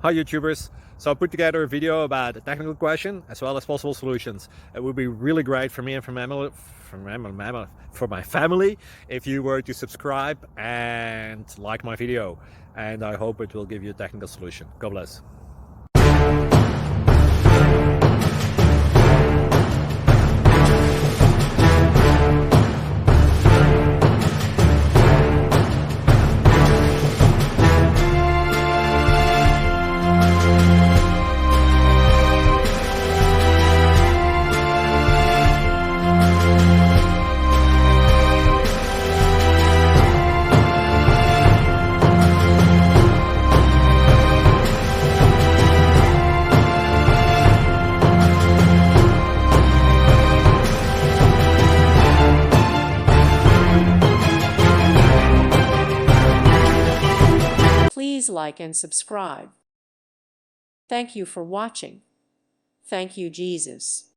Hi YouTubers. So I put together a video about a technical question as well as possible solutions. It would be really great for me and for my family if you were to subscribe and like my video. And I hope it will give you a technical solution. God bless. Please like and subscribe. Thank you for watching. Thank you, Jesus.